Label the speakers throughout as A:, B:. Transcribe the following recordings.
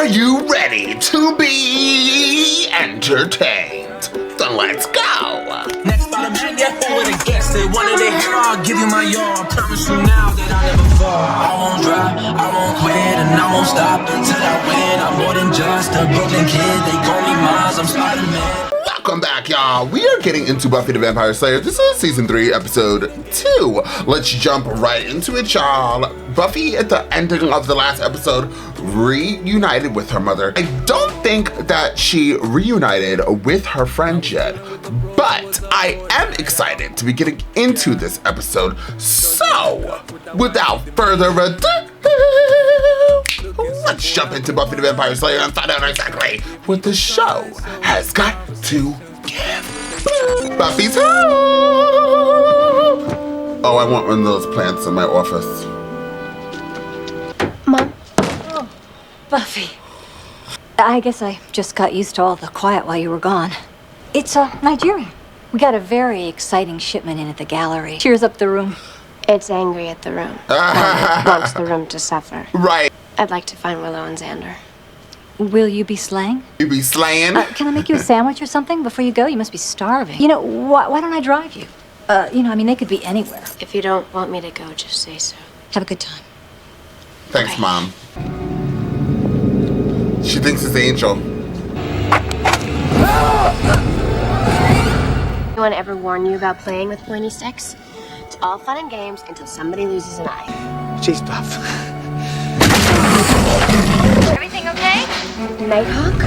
A: Are you ready to be entertained? Then let's go!
B: Next Spider-Man, yeah, who would've guessed it? Wanted to hear, I'll give you my all. I promise you now that I'll never fall. I won't drop, I won't quit, and I won't stop until I win. I'm more than just a broken kid, they call me Miles, I'm Spider-Man.
A: Welcome back, y'all. We are getting into Buffy the Vampire Slayer. This is season 3, episode 2. Let's jump right into it, y'all. Buffy, at the ending of the last episode, reunited with her mother. I don't think that she reunited with her friends yet, but I am excited to be getting into this episode. So, without further ado, let's jump into Buffy the Vampire Slayer and find out exactly what the show has got to give. Buffy's home! Oh, I want one of those plants in my office.
C: Mom?
D: Oh, Buffy. I guess I just got used to all the quiet while you were gone. It's Nigerian. We got a very exciting shipment in at the gallery. Cheers up the room.
C: It's angry at the room. And wants the room to suffer.
A: Right.
C: I'd like to find Willow and Xander.
D: Will you be slaying?
A: You be slaying?
D: Can I make you a sandwich or something before you go? You must be starving. You know, why don't I drive you? They could be anywhere.
C: If you don't want me to go, just say so.
D: Have a good time.
A: Thanks,
D: Okay.
A: Mom. She thinks it's Angel.
C: Anyone ever warn you about playing with pointy sticks? It's all fun and games until somebody loses an eye.
E: Jeez, Buff.
C: Everything okay? Nighthawk?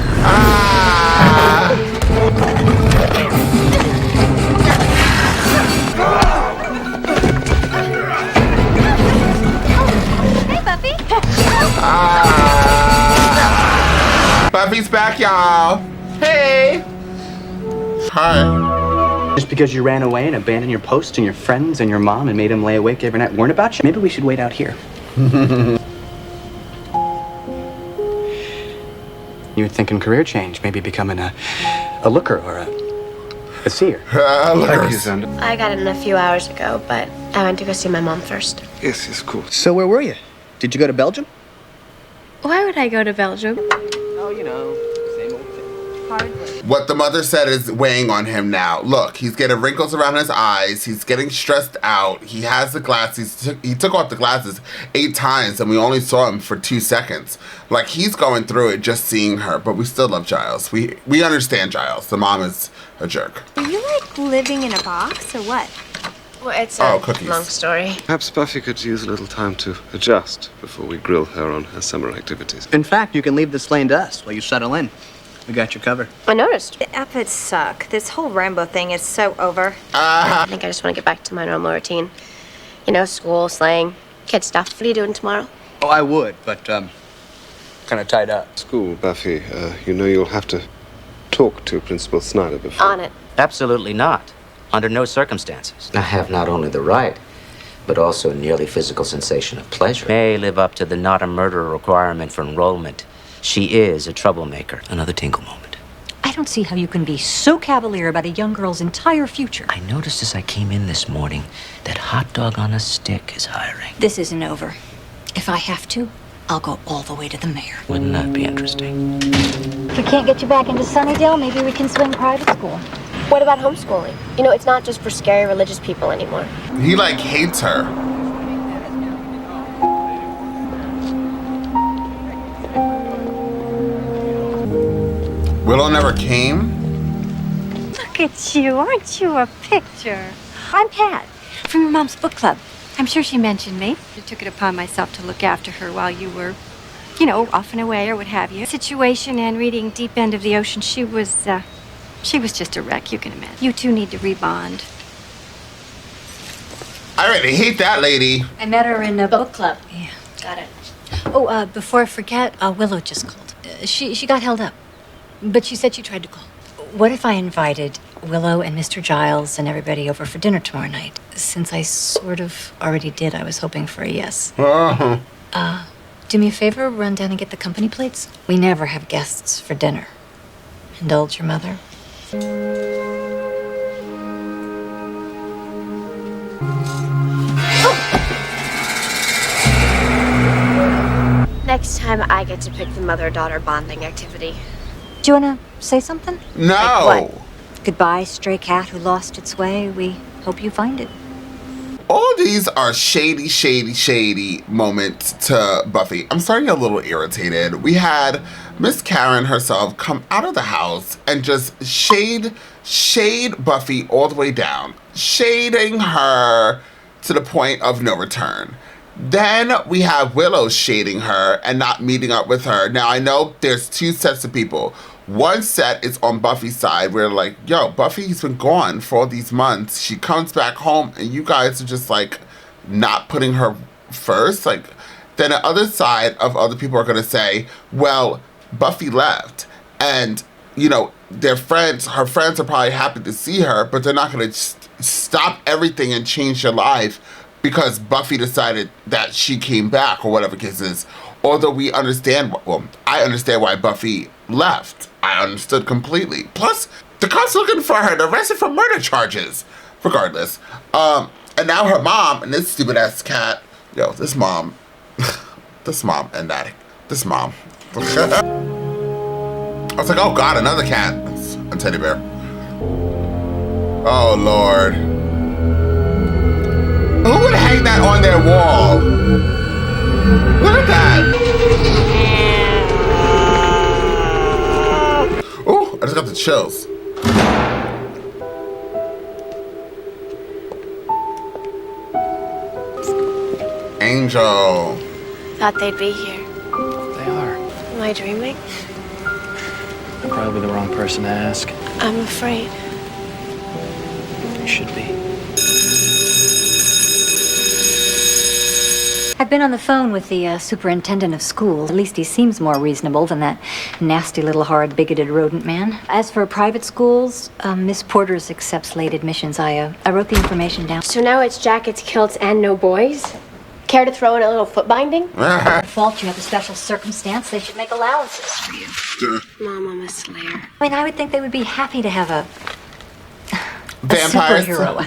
D: Hey, Buffy.
A: Buffy's back, y'all. Hey. Hi.
E: Just because you ran away and abandoned your post and your friends and your mom and made him lay awake every night worrying about you, maybe we should wait out here. You were thinking career change, maybe becoming a looker or a seer.
A: Thank
F: you, Xander.
C: I got it in a few hours ago, but I went to go see my mom first.
F: Yes, of course.
E: So where were you? Did you go to Belgium?
C: Why would I go to Belgium?
E: Oh, you know, same old thing.
D: Hardly.
A: What the mother said is weighing on him now. Look, he's getting wrinkles around his eyes. He's getting stressed out. He has the glasses. He took off the glasses 8 times, and we only saw him for 2 seconds. Like, he's going through it just seeing her, but we still love Giles. We understand Giles. The mom is a jerk.
G: Are you like living in a box or what?
C: Well, it's a
A: cookies.
C: long story.
F: Perhaps Buffy could use a little time to adjust before we grill her on her summer activities.
E: In fact, you can leave the slaying to us while you settle in. We got you covered.
C: I noticed.
G: The epics suck. This whole rainbow thing is so over.
C: I think I just want to get back to my normal routine. You know, school, slaying, kid stuff. What are you doing tomorrow?
E: Oh, I would, but, kind of tied up.
F: School, Buffy, you know you'll have to talk to Principal Snyder before.
C: On it.
H: Absolutely not. Under no circumstances. I have not only the right, but also a nearly physical sensation of pleasure. May live up to the not a murderer requirement for enrollment. She is a troublemaker. Another tinkle moment.
D: I don't see how you can be so cavalier about a young girl's entire future.
H: I noticed as I came in this morning that hot dog on a stick is hiring.
D: This isn't over. If I have to, I'll go all the way to the mayor.
H: Wouldn't that be interesting?
D: If we can't get you back into Sunnydale, maybe we can swing private school.
C: What about homeschooling? You know, it's not just for scary religious people anymore.
A: He, like, hates her. Willow never came?
G: Look at you. Aren't you a picture? I'm Pat from your mom's book club. I'm sure she mentioned me. I took it upon myself to look after her while you were, off and away or what have you. Situation and reading Deep End of the Ocean, she was just a wreck, you can imagine. You two need to rebond.
A: I really hate that lady.
D: I met her in a book club.
C: Yeah, got it.
D: Oh, before I forget, Willow just called. She got held up, but she said she tried to call. What if I invited Willow and Mr. Giles and everybody over for dinner tomorrow night? Since I sort of already did, I was hoping for a yes. Do me a favor, run down and get the company plates. We never have guests for dinner. Indulge your mother.
C: Next Next time I get to pick the mother-daughter bonding activity.
D: Do you want to say something?
A: No.
D: Like what? Goodbye, stray cat who lost its way. We hope you find it.
A: All these are shady, shady, shady moments to Buffy. I'm starting a little irritated. We had Miss Karen herself come out of the house and just shade Buffy all the way down, shading her to the point of no return. Then we have Willow shading her and not meeting up with her. Now, I know there's two sets of people. One set is on Buffy's side where like, yo, Buffy's been gone for all these months. She comes back home and you guys are just like not putting her first. Like, then the other side of other people are going to say, well, Buffy left and, you know, her friends are probably happy to see her, but they're not going to stop everything and change their life because Buffy decided that she came back or whatever the case is. Although we understand, well, I understand why Buffy left. I understood completely. Plus, the cops looking for her, they're arrested for murder charges. Regardless. And now her mom and this stupid ass cat, yo, this mom and daddy, this mom. I was like, oh God, another cat. It's a teddy bear. Oh Lord. Who would hang that on their wall? Look at that. Oh, I just got the chills. Angel.
C: Thought they'd be here.
I: They are.
C: Am I dreaming?
I: Probably the wrong person to ask.
C: I'm afraid.
I: You should be.
D: I've been on the phone with the superintendent of schools. At least he seems more reasonable than that nasty little hard bigoted rodent man. As for private schools, Miss Porters accepts late admissions. I wrote the information down.
C: So now it's jackets, kilts, and no boys? Care to throw in a little foot binding?
D: Fault you have a special circumstance. They should make allowances for you.
C: Mom, I'm a slayer.
D: I mean, I would think they would be happy to have a
A: Vampires.
D: superhero.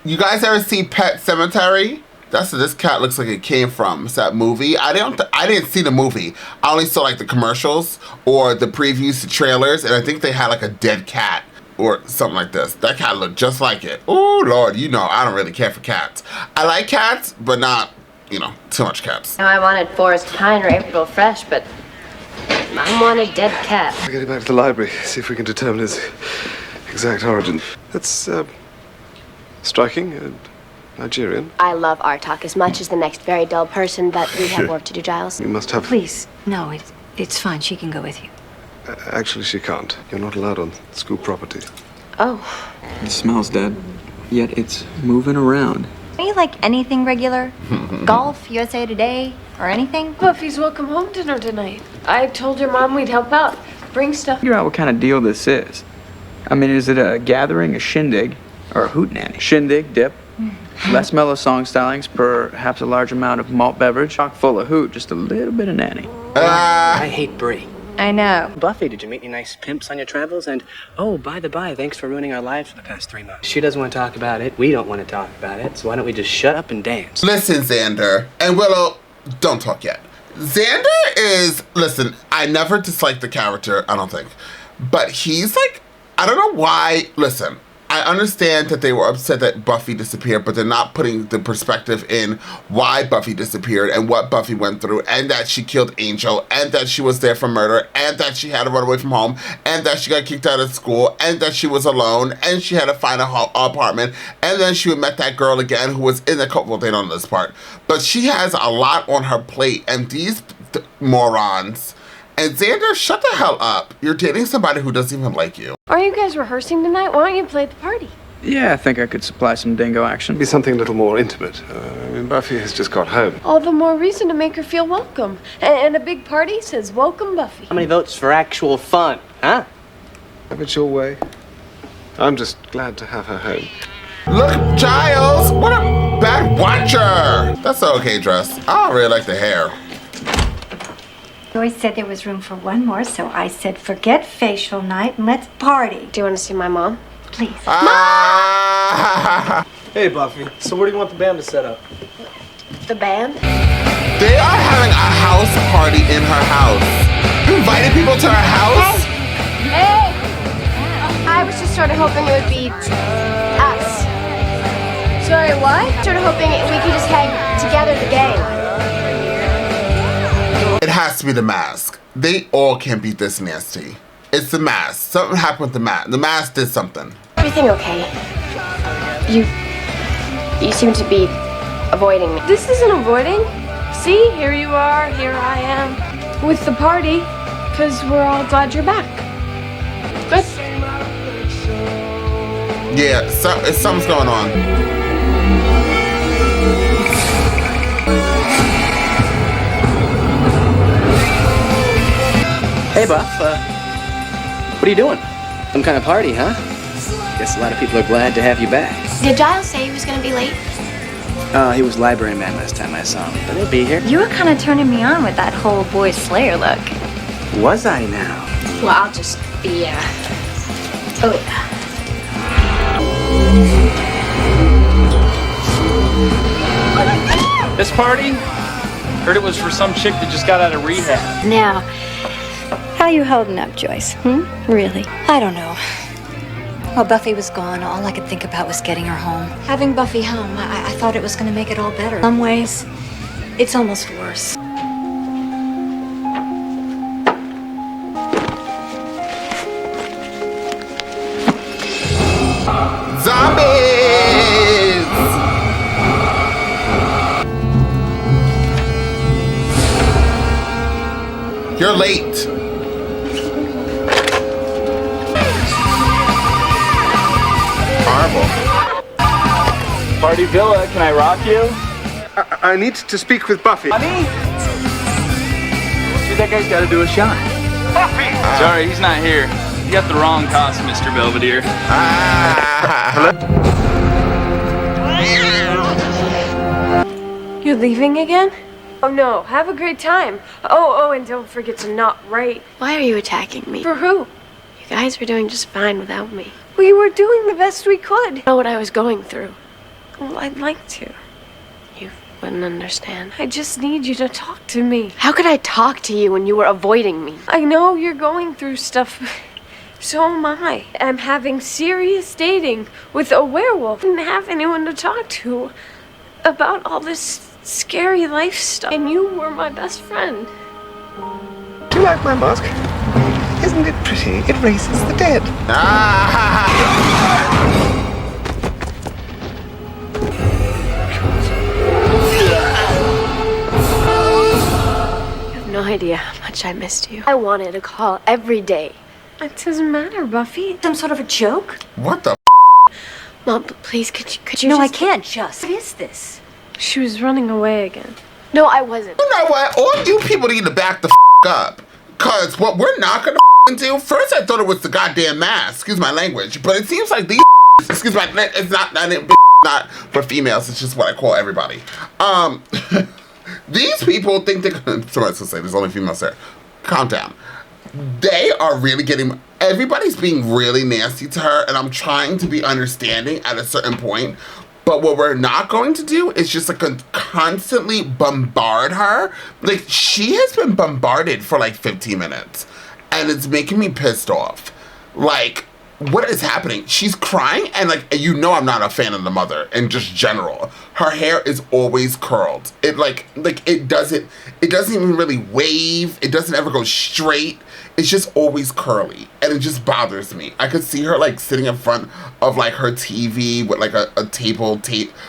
A: You guys ever see Pet Cemetery? That's where this cat looks like it came from. It's that movie. I didn't see the movie. I only saw like the commercials or the previews to trailers, and I think they had like a dead cat or something like this. That cat looked just like it. Oh Lord, you know I don't really care for cats. I like cats, but not, you know, too much cats.
C: Now I wanted Forest Pine or April Fresh, but Mom wanted dead cat.
F: We're getting back to the library, see if we can determine his exact origin. That's striking. Nigerian.
C: I love our talk as much as the next very dull person, but we have work to do, Giles.
F: You must have...
D: Please, no, it's fine. She can go with you.
F: Actually, she can't. You're not allowed on school property.
C: Oh.
J: It smells dead, yet it's moving around.
G: Are you like anything regular? Golf, USA Today, or anything?
K: Buffy's welcome home dinner tonight. I told your mom we'd help out. Bring stuff.
J: Figure out what kind of deal this is. I mean, is it a gathering, a shindig, or a hootenanny? Shindig, dip. Less mellow song stylings, perhaps a large amount of malt beverage. Chock full of hoot, just a little bit of nanny.
E: I hate Brie.
G: I know.
E: Buffy, did you meet any nice pimps on your travels? And, oh, by the by, thanks for ruining our lives for the past 3 months. She doesn't want to talk about it. We don't want to talk about it. So why don't we just shut up and dance?
A: Listen, Xander and Willow, don't talk yet. Xander is, listen, I never disliked the character, I don't think. But he's like, I don't know why, listen, I understand that they were upset that Buffy disappeared, but they're not putting the perspective in why Buffy disappeared and what Buffy went through, and that she killed Angel, and that she was there for murder, and that she had to run away from home, and that she got kicked out of school, and that she was alone, and she had to find an apartment, and then she met that girl again who was in the couple. Well, they don't know this part, but she has a lot on her plate, and these morons. And Xander, shut the hell up. You're dating somebody who doesn't even like you.
K: Are you guys rehearsing tonight? Why don't you play at the party?
J: Yeah, I think I could supply some dingo action.
F: Be something a little more intimate. I mean, Buffy has just got home.
K: All the more reason to make her feel welcome. And a big party says, welcome, Buffy.
E: How many votes for actual fun, huh?
F: Have it your way. I'm just glad to have her home.
A: Look, Giles, what a bad watcher. That's an okay dress. I don't really like the hair.
G: Joyce said there was room for one more, so I said, forget facial night and let's party.
C: Do you want to see my mom?
G: Please.
A: Ah!
I: Hey, Buffy. So where do you want the band to set up?
C: The band?
A: They are having a house party in her house. You invited people to her house?
C: Hey! I was just sort of hoping it would be us.
K: Sorry, what?
C: Sort of hoping we could just hang together, the gang.
A: It has to be the mask. They all can't be this nasty. It's the mask. Something happened with the mask. The mask did something.
C: Everything okay? You seem to be avoiding me.
K: This isn't avoiding. See, here you are, here I am. With the party, because we're all glad you're back.
C: Good.
A: Yeah, something's going on.
E: Hey, Buff. What are you doing? Some kind of party, huh? Guess a lot of people are glad to have you back.
C: Did Giles say he was going to be late?
E: He was library man last time I saw him, but he'll be here.
G: You were kind of turning me on with that whole boy Slayer look.
E: Was I now?
C: Well, I'll just be, oh, yeah.
I: This party? Heard it was for some chick that just got out of rehab.
G: Now, how you holding up, Joyce? Really?
D: I don't know. While Buffy was gone, all I could think about was getting her home. Having Buffy home, I thought it was going to make it all better. In some ways, it's almost worse.
A: Zombies! You're late.
I: Party Villa, can I rock you?
F: I need to speak with Buffy.
I: Honey? See, that guy's got to do a shot. Buffy! Sorry, he's not here. You got the wrong cost, Mr. Belvedere.
K: You're leaving again? Oh no, have a great time. Oh, and don't forget to not write.
C: Why are you attacking me?
K: For who?
C: You guys were doing just fine without me.
K: We were doing the best we could.
C: I know what I was going through.
K: Well, I'd like to.
C: You wouldn't understand.
K: I just need you to talk to me.
C: How could I talk to you when you were avoiding me?
K: I know you're going through stuff. So am I. I'm having serious dating with a werewolf. I didn't have anyone to talk to about all this scary life stuff. And you were my best friend.
F: Do you like my mask? Isn't it pretty? It raises the dead.
C: You have no idea how much I missed you. I wanted a call every day.
K: It doesn't matter, Buffy.
D: Some sort of a joke?
A: What the
C: Mom, please, could you
D: No,
C: just...
D: I can't just. What is this?
K: She was running away again.
C: No, I wasn't.
A: You know what? All you people need to back the up. Cause what we're not gonna do, first I thought it was the goddamn mask, excuse my language, but it seems like these excuse my, it's not for females, it's just what I call everybody. These people think they're gonna, someone's gonna say there's only females there. Calm down. They are really getting, everybody's being really nasty to her, and I'm trying to be understanding at a certain point. But what we're not going to do is just like constantly bombard her. Like, she has been bombarded for like 15 minutes, and it's making me pissed off. Like, what is happening? She's crying, and like, you know I'm not a fan of the mother in just general. Her hair is always curled. It it doesn't even really wave. It doesn't ever go straight. It's just always curly, and it just bothers me. I could see her like sitting in front of like her TV with like a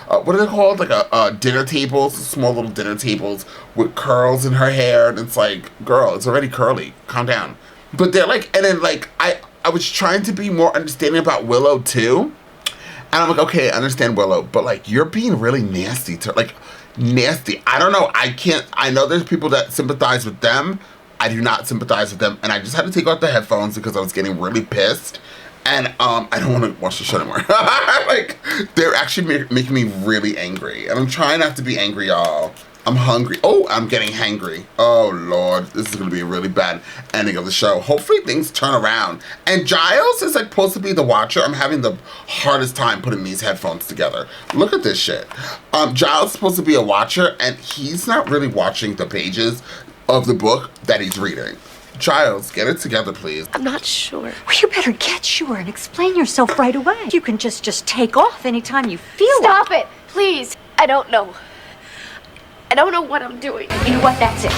A: what are they called? Like a dinner tables, small little dinner tables with curls in her hair, and it's like, girl, it's already curly. Calm down. But they're like, and then like I was trying to be more understanding about Willow too, and I'm like, okay, I understand Willow, but like you're being really nasty to her, like nasty. I don't know. I know there's people that sympathize with them. I do not sympathize with them, and I just had to take out the headphones because I was getting really pissed, and I don't want to watch the show anymore. Like, they're actually making me really angry, and I'm trying not to be angry, y'all. I'm hungry. Oh, I'm getting hangry. Oh, Lord. This is going to be a really bad ending of the show. Hopefully things turn around. And Giles is like supposed to be the watcher. I'm having the hardest time putting these headphones together. Look at this shit. Giles is supposed to be a watcher, and he's not really watching the pages of the book that he's reading. Giles, get it together, please.
C: I'm not sure.
D: Well, you better get sure and explain yourself right away. You can just take off anytime you feel
C: Stop it, please. I don't know. I don't know what I'm doing.
D: You know what? That's it.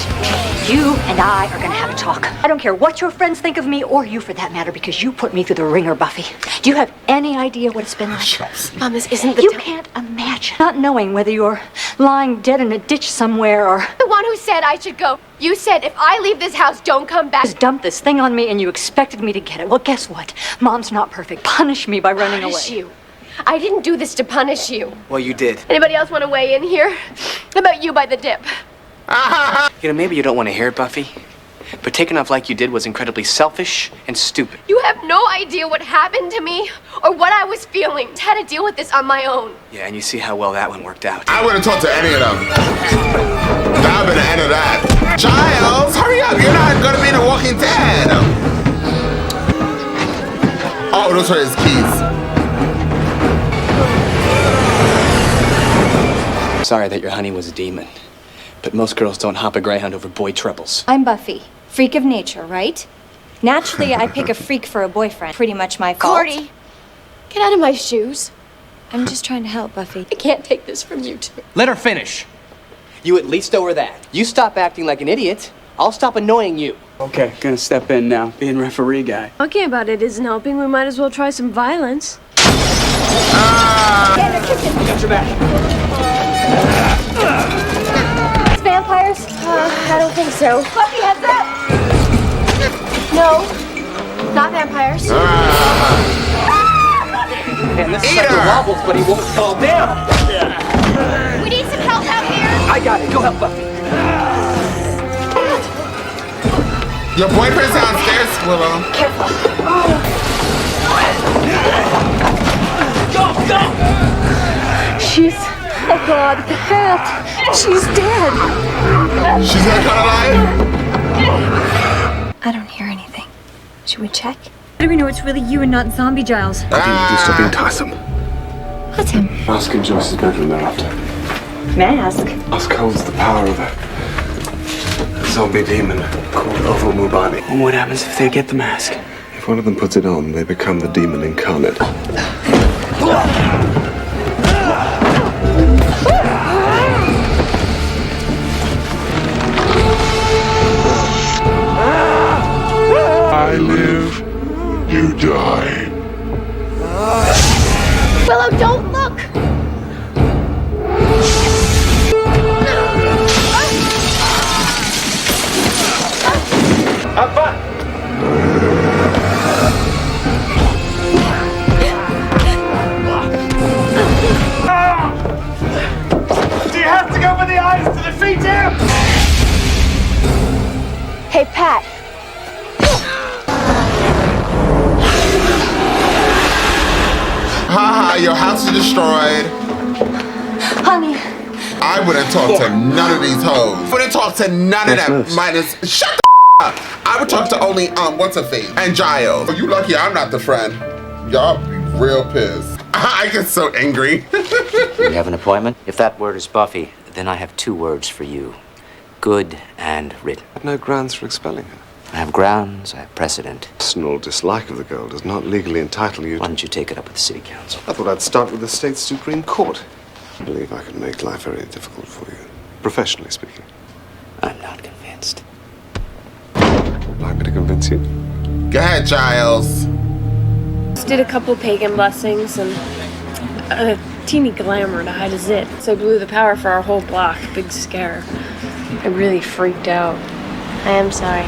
D: You and I are gonna have a talk. I don't care what your friends think of me, or you for that matter, because you put me through the ringer, Buffy. Do you have any idea what it's been like?
C: Mom, this isn't the
D: You
C: time.
D: can't imagine not knowing whether you're lying dead in a ditch somewhere or
C: The one who said I should go. You said if I leave this house, don't come back.
D: just dumped this thing on me and you expected me to get it. Well, guess what? Mom's not perfect. Punish me by running
C: Punish
D: away.
C: you. I didn't do this to punish you.
E: Well, you did.
C: Anybody else want to weigh in here? How about you by the dip?
E: You know, maybe you don't want to hear it, Buffy, but taking off like you did was incredibly selfish and stupid.
C: You have no idea what happened to me or what I was feeling. I had to deal with this on my own.
E: Yeah, and you see how well that one worked out.
A: I wouldn't talk to any of them. That would have been the end of that. Giles, hurry up. You're not going to be in The Walking Dead. Oh, those are his keys.
E: Sorry that your honey was a demon, but most girls don't hop a greyhound over boy troubles.
L: I'm Buffy, freak of nature, right? Naturally, I pick a freak for a boyfriend. Pretty much my fault.
C: Cordy, get out of my shoes.
L: I'm just trying to help, Buffy.
C: I can't take this from you two.
E: Let her finish. You at least owe her that. You stop acting like an idiot, I'll stop annoying you.
J: Okay, gonna step in now, being referee guy.
K: Talking about it isn't helping. We might as well try some violence.
E: Got your back.
C: Vampires? I don't think so. Buffy, heads up! No, not vampires.
E: Man, this sucker wobbles, but he won't fall down.
C: We need some help out here.
E: I got it. Go help Buffy.
A: Your boyfriend's downstairs, Willow.
C: Careful.
E: Go, go!
D: She's... Oh, God, Pat. She's dead.
A: She's gonna come alive?
L: I don't hear anything. Should we check?
D: How do we know it's really you and not Zombie Giles?
F: I think you do something tiresome.
L: What's him?
F: Ask in Joyce's bedroom thereafter.
D: Mask?
F: Ask holds the power of a zombie demon called Mubani.
J: Well, what happens if they get the mask?
F: If one of them puts it on, they become the demon incarnate.
A: I live, you die.
C: Willow, don't look.
E: Have fun. Do you have to go for the eyes to defeat him?
C: Hey, Pat.
A: Haha, your house is destroyed.
D: Honey.
A: I wouldn't talk to none of these hoes. Wouldn't talk to none of them. Minus, shut the up. I would talk to only, what's her face? And Giles. Oh, you lucky I'm not the friend. Y'all be real pissed. I get so angry.
H: You have an appointment? If that word is Buffy, then I have two words for you. Good and written.
F: I have no grounds for expelling her.
H: I have grounds, I have precedent.
F: Personal dislike of the girl does not legally entitle you to...
H: Why don't you take it up with the city council?
F: I thought I'd start with the state's Supreme Court. I believe I could make life very difficult for you, professionally speaking.
H: I'm not convinced.
F: Would like me to convince you?
A: Go ahead, Giles.
K: Just did a couple pagan blessings and a teeny glamour to hide a zit. So I blew the power for our whole block. Big scare. I really freaked out.
C: I am sorry.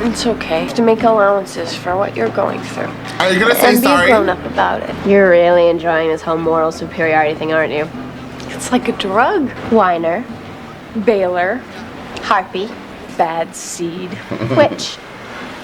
K: It's okay. You have to make allowances for what you're going through.
A: Are you gonna say
C: And
A: sorry?
C: be grown up about it. You're really enjoying this whole moral superiority thing, aren't you?
K: It's like a drug.
C: Whiner,
K: Baylor,
C: harpy,
K: bad seed,
C: witch.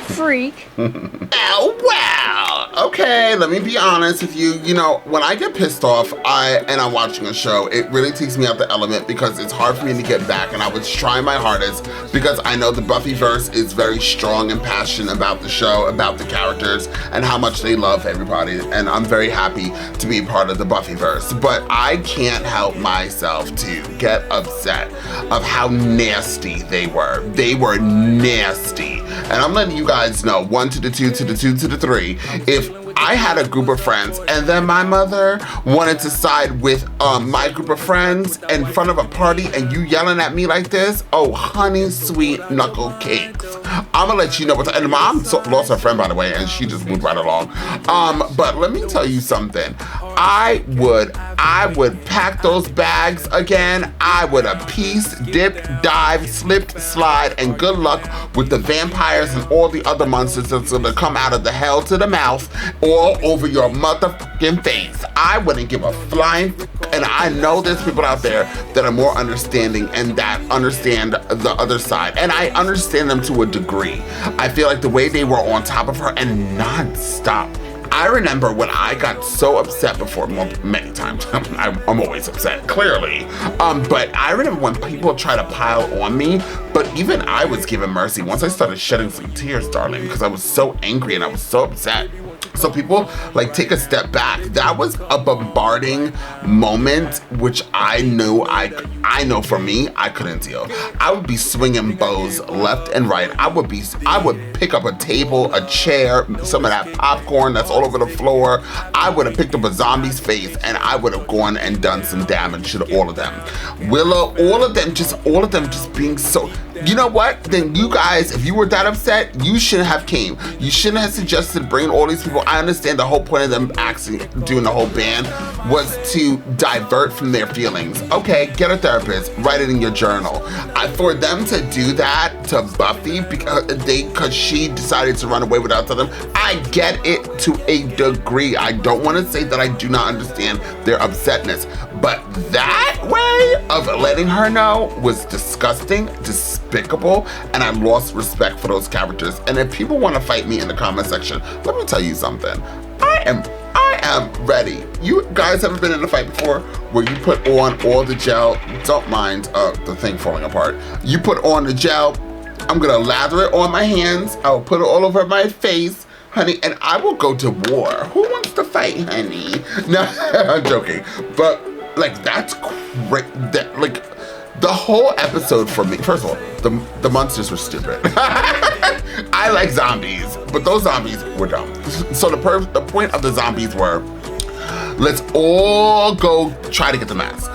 K: freak.
A: Oh, wow. Okay, let me be honest with you. You know, when I get pissed off and I'm watching a show, it really takes me out the element because it's hard for me to get back, and I was trying my hardest because I know the Buffyverse is very strong and passionate about the show, about the characters, and how much they love everybody, and I'm very happy to be part of the Buffyverse. But I can't help myself to get upset of how nasty they were. They were nasty. And I'm letting you guys know, 1 to the 2 to the 2 to the 3, if I had a group of friends and then my mother wanted to side with my group of friends in front of a party and you yelling at me like this, oh honey sweet knuckle cakes, I'm gonna let you know what's, and mom lost her friend by the way and she just moved right along. But let me tell you something, I would pack those bags again. I would have piece, dip, dive, slipped, slide, and good luck with the vampires and all the other monsters that's gonna come out of the hell to the mouth all over your motherfucking face. I wouldn't give a flying, and I know there's people out there that are more understanding and that understand the other side, and I understand them to a degree. I feel like the way they were on top of her and non-stop. I remember when I got so upset before, many times, I'm always upset, clearly, but I remember when people try to pile on me, but even I was given mercy once I started shedding some tears, darling, because I was so angry and I was so upset. So people like take a step back. That was a bombarding moment, which I know for me, I couldn't deal. I would be swinging bows left and right. I would pick up a table, a chair, some of that popcorn that's all over the floor. I would have picked up a zombie's face and I would have gone and done some damage to all of them. Willow, all of them just being so, you know what? Then you guys, if you were that upset, you shouldn't have came. You shouldn't have suggested bringing all these people. I understand the whole point of them actually doing the whole band was to divert from their feelings. Okay, get a therapist, write it in your journal. For them to do that to Buffy because she decided to run away without telling them, I get it to a degree. I don't want to say that I do not understand their upsetness, but that way of letting her know was disgusting, despicable, and I lost respect for those characters. And if people want to fight me in the comment section, let me tell you something. I am ready. You guys ever been in a fight before where you put on all the gel? Don't mind the thing falling apart. You put on the gel, I'm gonna lather it on my hands, I'll put it all over my face, honey, and I will go to war. Who wants to fight, honey? No, I'm joking. But like that's great. Like the whole episode for me, first of all, the monsters were stupid. I like zombies, but those zombies were dumb. So the point of the zombies were, let's all go try to get the mask.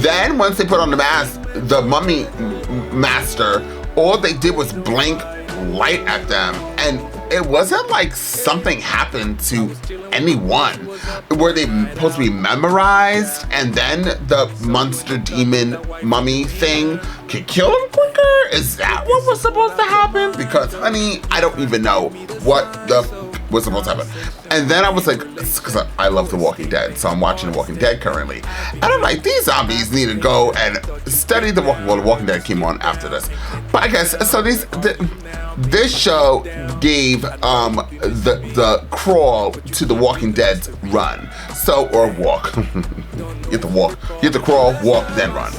A: Then once they put on the mask, the mummy master, all they did was blink light at them, and it wasn't like something happened to anyone. Were they supposed to be memorized and then the monster demon mummy thing could kill them quicker? Is that what was supposed to happen? Because honey, I don't even know what was supposed to happen. And then I was like, because I love The Walking Dead, so I'm watching The Walking Dead currently. And I'm like, these zombies need to go and study The Walking Dead came on after this. But I guess, so this show gave the crawl to The Walking Dead's run. So, or walk. You have to crawl, walk, then run.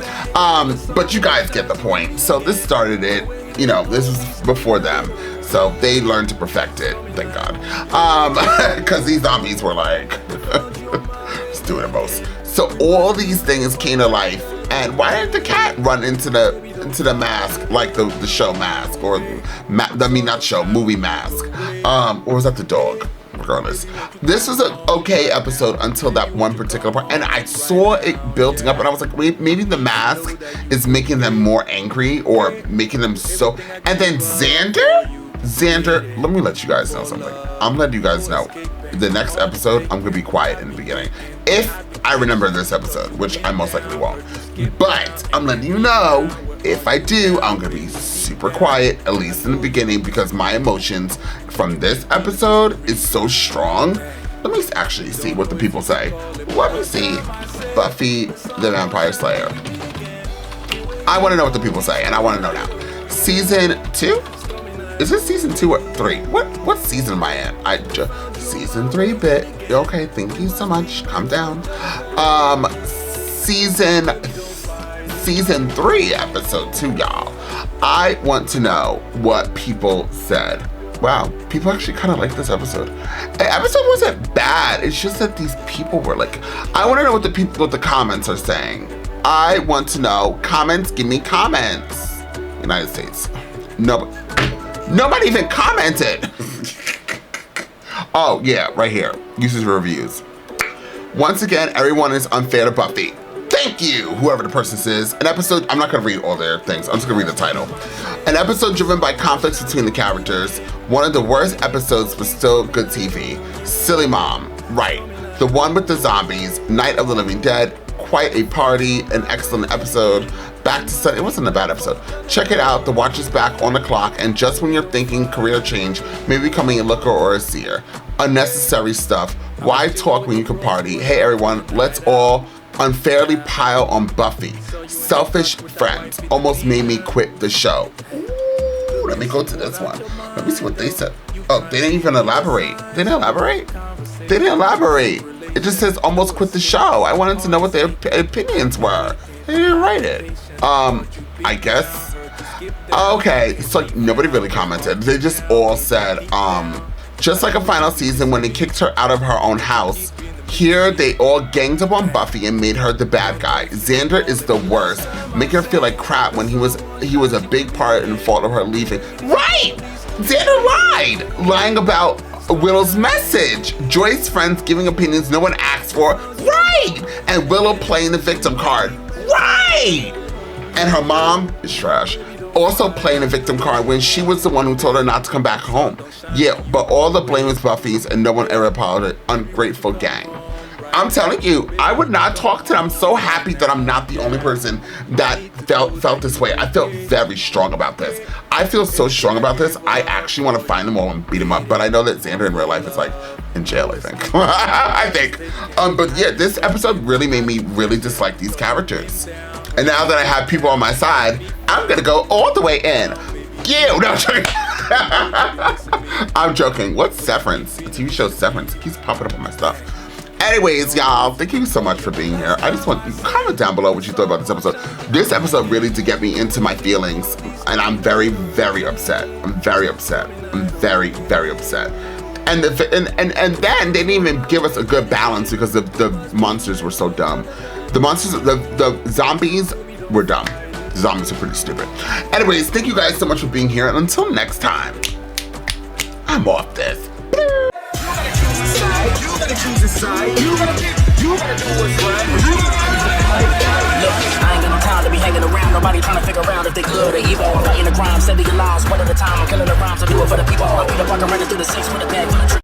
A: But you guys get the point. So this started it, you know, this was before them. So they learned to perfect it, thank God. Because these zombies were like, just doing the most. So all these things came to life. And why didn't the cat run into the mask like the show Mask, or movie Mask? Or was that the dog? Regardless, this was an okay episode until that one particular part, and I saw it building up, and I was like, wait, maybe the mask is making them more angry or making them so. And then Xander, let me let you guys know something. I'm letting you guys know. The next episode, I'm gonna be quiet in the beginning. If I remember this episode, which I most likely won't. But I'm letting you know, if I do, I'm gonna be super quiet, at least in the beginning, because my emotions from this episode is so strong. Let me actually see what the people say. Let me see. Buffy the Vampire Slayer. I wanna know what the people say, and I wanna know now. Season 2? Is this season 2 or 3? What season am I in? Season 3 bit. Okay, thank you so much. Calm down. Season 3, episode 2, y'all. I want to know what people said. Wow, people actually kind of like this episode. The episode wasn't bad. It's just that these people were like, I want to know what the comments are saying. I want to know comments. Give me comments. United States. Nobody even commented. Oh yeah, right here. Users reviews. Once again, everyone is unfair to Buffy. Thank you, whoever the person is. An episode, I'm not gonna read all their things, I'm just gonna read the title. An episode driven by conflicts between the characters. One of the worst episodes, but still good TV. Silly Mom, right. The one with the zombies, Night of the Living Dead, quite a party, an excellent episode. Back to Sunday, it wasn't a bad episode. Check it out, the watch is back on the clock, and just when you're thinking career change, maybe becoming a looker or a seer. Unnecessary stuff. Why talk when you can party? Hey everyone, let's all unfairly pile on Buffy. Selfish friends almost made me quit the show. Ooh, let me go to this one. Let me see what they said. Oh, they didn't even elaborate. They didn't elaborate? They didn't elaborate. It just says almost quit the show. I wanted to know what their opinions were. They didn't write it. I guess. Okay, it's like nobody really commented. They just all said, just like a final season when they kicked her out of her own house, here they all ganged up on Buffy and made her the bad guy. Xander is the worst. Make her feel like crap when he was a big part in the fault of her leaving. Right! Xander lied! Lying about Willow's message. Joy's friends giving opinions no one asked for. Right! And Willow playing the victim card. Right! And her mom is trash. Also playing the victim card when she was the one who told her not to come back home. Yeah, but all the blame is Buffy's and no one ever apologized. Ungrateful gang. I'm telling you, I would not talk to them. I'm so happy that I'm not the only person that felt this way. I felt very strong about this. I feel so strong about this, I actually want to find them all and beat them up. But I know that Xander in real life is like in jail, I think. I think. But yeah, this episode really made me really dislike these characters. And now that I have people on my side, I'm gonna go all the way in. Yeah, no, I'm joking. I'm joking. What's Severance? The TV show Severance. It keeps popping up on my stuff. Anyways, y'all, thank you so much for being here. I just want you to comment down below what you thought about this episode. This episode really did get me into my feelings, and I'm very, very upset. I'm very upset. I'm very, very upset. And then they didn't even give us a good balance because the monsters were so dumb. The monsters, the zombies were dumb. The zombies are pretty stupid. Anyways, thank you guys so much for being here, and until next time, I'm off this.
B: You gotta choose a side. You gotta do what's right. Look, I ain't got no time to be hanging around. Nobody trying to figure out if they good or evil. I'm fighting the crime, saving your lives one at a time. I'm killing the rhymes. I do it for the people. I beat up like I'm running through the six with a bag full of